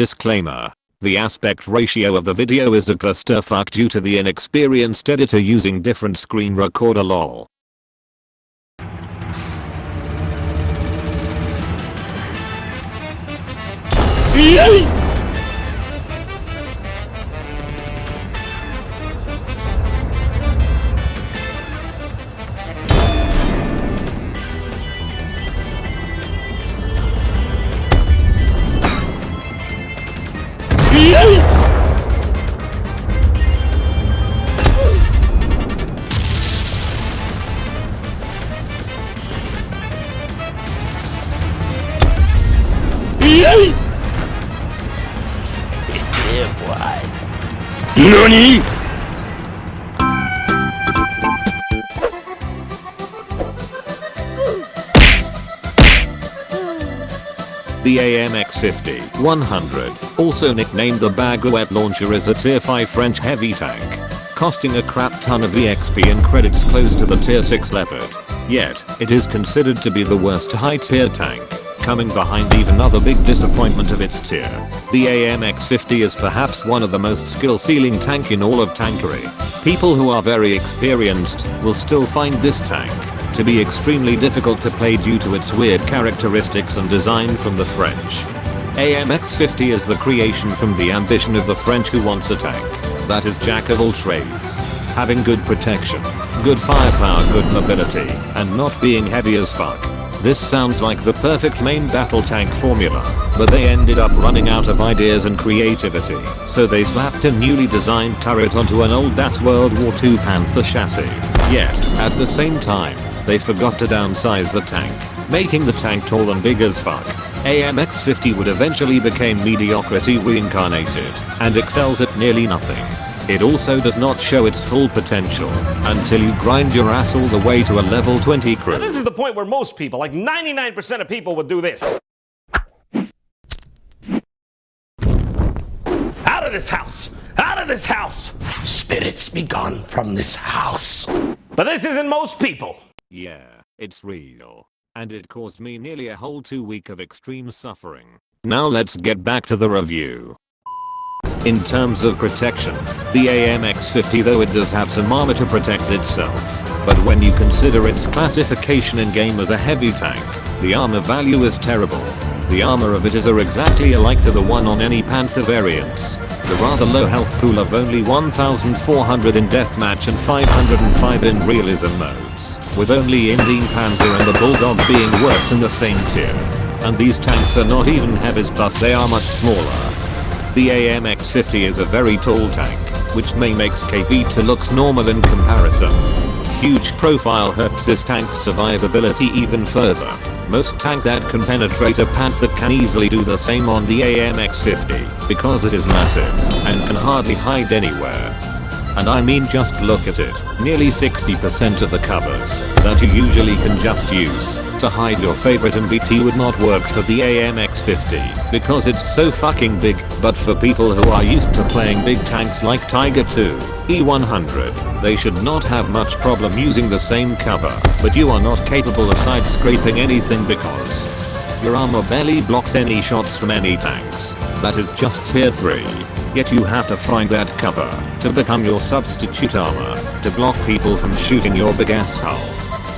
Disclaimer. The aspect ratio of the video is a clusterfuck due to the inexperienced editor using different screen recorder lol. NANI?! The AMX-50-100, also nicknamed the Baguette launcher, is a tier 5 French heavy tank, costing a crap ton of EXP and credits close to the tier 6 Leopard. Yet, it is considered to be the worst high tier tank, coming behind even another big disappointment of its tier. The AMX-50 is perhaps one of the most skill-ceiling tank in all of Tankery. People who are very experienced will still find this tank to be extremely difficult to play due to its weird characteristics and design from the French. AMX-50 is the creation from the ambition of the French who wants a tank that is jack of all trades, having good protection, good firepower, good mobility, and not being heavy as fuck. This sounds like the perfect main battle tank formula, but they ended up running out of ideas and creativity, so they slapped a newly designed turret onto an old-ass World War II Panther chassis. Yet, at the same time, they forgot to downsize the tank, making the tank tall and big as fuck. AMX-50 would eventually become mediocrity reincarnated, and excels at nearly nothing. It also does not show its full potential until you grind your ass all the way to a level 20 crew. Now, this is the point where most people, like 99% of people, would do this. Out of this house! Out of this house! Spirits be gone from this house. But this isn't most people. Yeah, it's real. And it caused me nearly a whole 2 weeks of extreme suffering. Now let's get back to the review. In terms of protection, the AMX-50, though it does have some armor to protect itself, but when you consider its classification in game as a heavy tank, the armor value is terrible. The armor of it is exactly alike to the one on any Panther variants. The rather low health pool of only 1,400 in deathmatch and 505 in realism modes, with only Indian Panzer and the Bulldog being worse in the same tier. And these tanks are not even heavies, plus they are much smaller. The AMX-50 is a very tall tank, which may makes KP to looks normal in comparison. Huge profile hurts this tank's survivability even further. Most tank that can penetrate a Panther can easily do the same on the AMX-50, because it is massive and can hardly hide anywhere. And I mean, just look at it. Nearly 60% of the covers that you usually can just use to hide your favorite MBT would not work for the AMX-50 because it's so fucking big. But for people who are used to playing big tanks like Tiger II, E100, they should not have much problem using the same cover. But you are not capable of side scraping anything because your armor barely blocks any shots from any tanks. That is just tier 3. Yet you have to find that cover to become your substitute armor to block people from shooting your big ass hull.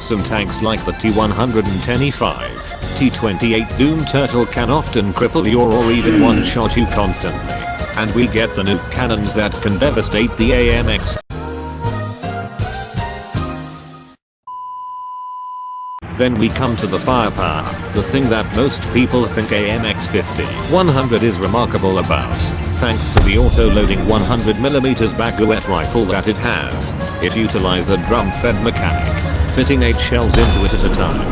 Some tanks like the T110E5, T28 Doom Turtle can often cripple your or even one-shot you constantly. And we get the nuke cannons that can devastate the AMX. Then we come to the firepower, the thing that most people think AMX-50-100 is remarkable about. Thanks to the auto-loading 100mm Baguette rifle that it has, it utilizes a drum-fed mechanic, fitting 8 shells into it at a time.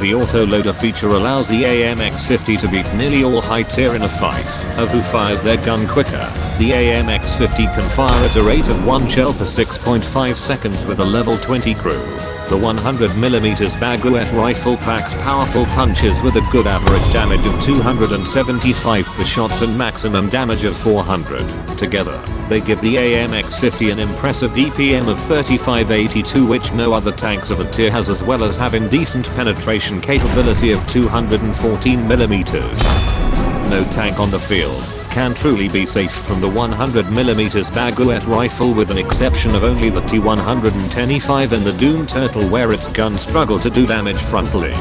The auto-loader feature allows the AMX-50 to beat nearly all high tier in a fight of who fires their gun quicker. The AMX-50 can fire at a rate of 1 shell per 6.5 seconds with a level 20 crew. The 100mm Baguette rifle packs powerful punches with a good average damage of 275 per shots and maximum damage of 400. Together, they give the AMX-50 an impressive DPM of 3582, which no other tanks of the tier has, as well as having decent penetration capability of 214mm. No tank on the field can truly be safe from the 100mm baguette rifle with an exception of only the T110E5 and the Doom Turtle where its guns struggle to do damage frontally.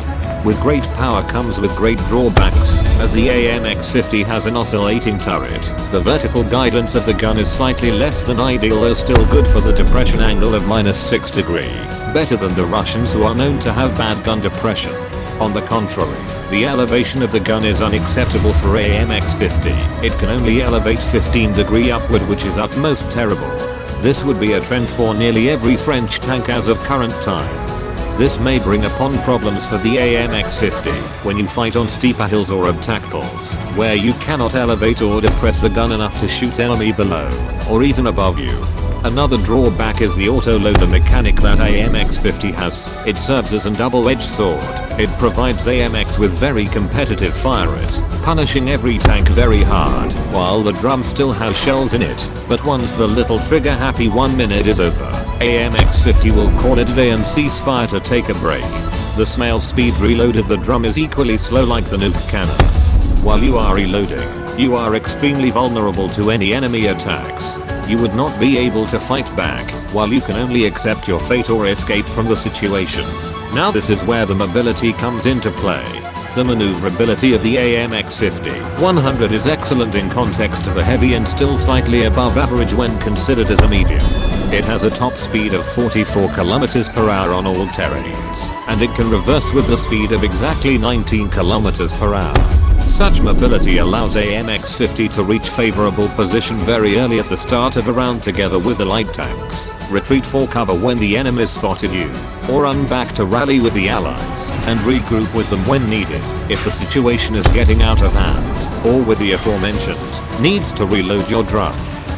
With great power comes with great drawbacks, as the AMX-50 has an oscillating turret. The vertical guidance of the gun is slightly less than ideal though still good for the depression angle of -6 degrees, better than the Russians who are known to have bad gun depression. On the contrary, the elevation of the gun is unacceptable for AMX-50. It can only elevate 15 degrees upward, which is at most terrible. This would be a trend for nearly every French tank as of current time. This may bring upon problems for the AMX-50 when you fight on steeper hills or obstacles, where you cannot elevate or depress the gun enough to shoot enemy below, or even above you. Another drawback is the autoloader mechanic that AMX-50 has. It serves as a double-edged sword. It provides AMX with very competitive fire rate, punishing every tank very hard, while the drum still has shells in it, but once the little trigger happy 1 minute is over, AMX-50 will call it a day and cease fire to take a break. The snail speed reload of the drum is equally slow like the nuke cannons. While you are reloading, you are extremely vulnerable to any enemy attacks. You would not be able to fight back, while you can only accept your fate or escape from the situation. Now this is where the mobility comes into play. The maneuverability of the AMX-50-100 is excellent in context of a heavy and still slightly above average when considered as a medium. It has a top speed of 44 km/h on all terrains, and it can reverse with the speed of exactly 19 km/h. Such mobility allows AMX-50 to reach favorable position very early at the start of a round together with the light tanks, retreat for cover when the enemy spotted you, or run back to rally with the allies, and regroup with them when needed, if the situation is getting out of hand, or with the aforementioned, needs to reload your drum.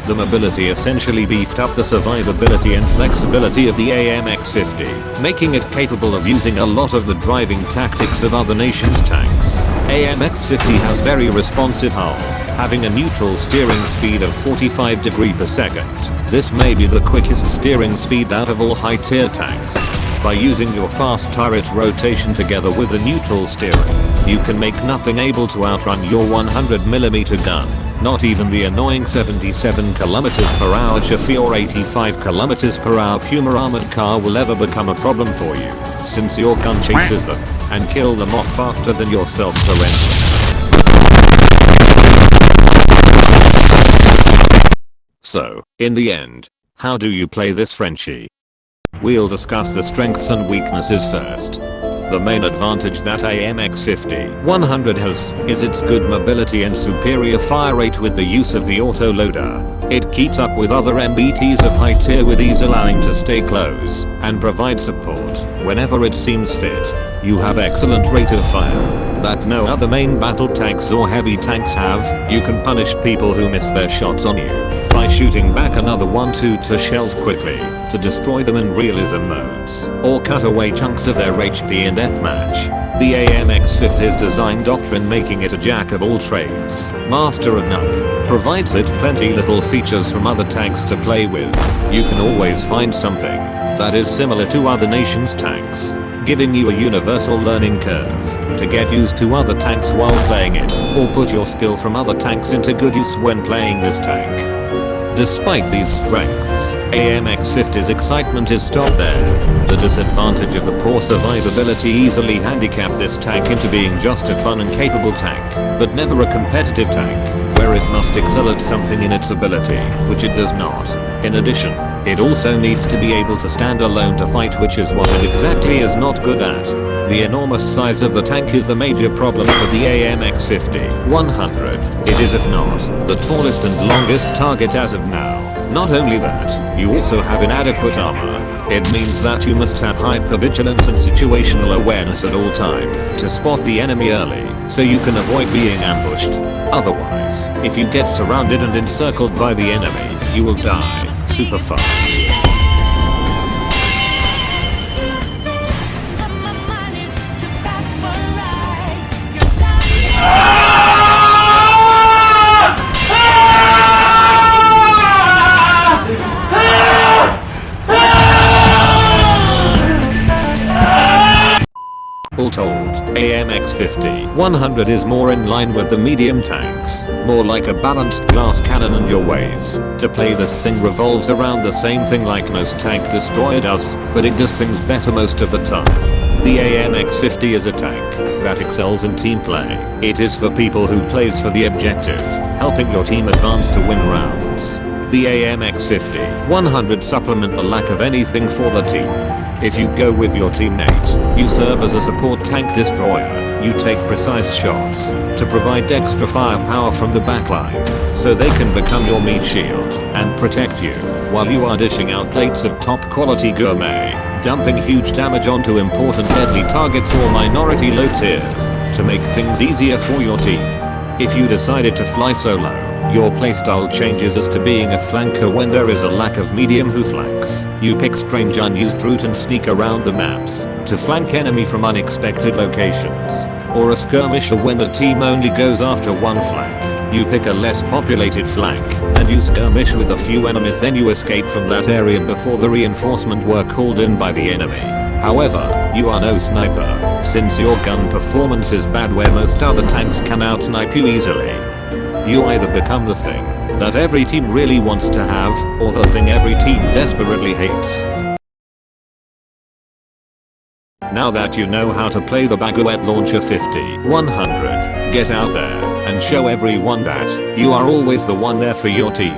The mobility essentially beefed up the survivability and flexibility of the AMX-50, making it capable of using a lot of the driving tactics of other nations' tanks. AMX-50 has very responsive hull, having a neutral steering speed of 45 degrees per second. This may be the quickest steering speed out of all high-tier tanks. By using your fast turret rotation together with the neutral steering, you can make nothing able to outrun your 100mm gun. Not even the annoying 77 km/h Chaffee or 85 km/h Puma armored car will ever become a problem for you, since your gun chases them and kill them off faster than your self-surrender. So, in the end, how do you play this Frenchie? We'll discuss the strengths and weaknesses first. The main advantage that AMX-50-100 has is its good mobility and superior fire rate with the use of the autoloader. It keeps up with other MBTs of high tier with ease, allowing to stay close and provide support whenever it seems fit. You have excellent rate of fire that no other main battle tanks or heavy tanks have. You can punish people who miss their shots on you by shooting back another 1-2 shells quickly to destroy them in realism modes, or cut away chunks of their HP in deathmatch. The AMX-50's design doctrine, making it a jack of all trades, master of none, provides it plenty little features from other tanks to play with. You can always find something that is similar to other nations' tanks, giving you a universal learning curve to get used to other tanks while playing it, or put your skill from other tanks into good use when playing this tank. Despite these strengths, AMX-50's excitement is stopped there. The disadvantage of the poor survivability easily handicapped this tank into being just a fun and capable tank, but never a competitive tank, where it must excel at something in its ability, which it does not. In addition, it also needs to be able to stand alone to fight, which is what it exactly is not good at. The enormous size of the tank is the major problem for the AMX-50-100. It is, if not, the tallest and longest target as of now. Not only that, you also have inadequate armor. It means that you must have hypervigilance and situational awareness at all time to spot the enemy early, so you can avoid being ambushed. Otherwise, if you get surrounded and encircled by the enemy, you will die super fast. All told, AMX-50-100 is more in line with the medium tanks. More like a balanced glass cannon in your ways. To play this thing revolves around the same thing like most tank destroyer does, but it does things better most of the time. The AMX-50 is a tank that excels in team play. It is for people who plays for the objective, helping your team advance to win rounds. The AMX-50-100 supplement the lack of anything for the team. If you go with your teammate, you serve as a support tank destroyer. You take precise shots to provide extra firepower from the backline, so they can become your meat shield and protect you while you are dishing out plates of top quality gourmet, dumping huge damage onto important deadly targets or minority low tiers to make things easier for your team. If you decided to fly solo, your playstyle changes as to being a flanker when there is a lack of medium who flanks. You pick strange unused route and sneak around the maps to flank enemy from unexpected locations. Or a skirmisher when the team only goes after one flank. You pick a less populated flank and you skirmish with a few enemies, then you escape from that area before the reinforcement were called in by the enemy. However, you are no sniper, since your gun performance is bad where most other tanks can outsnipe you easily. You either become the thing that every team really wants to have, or the thing every team desperately hates. Now that you know how to play the Baguette Launcher 50-100, get out there and show everyone that you are always the one there for your team.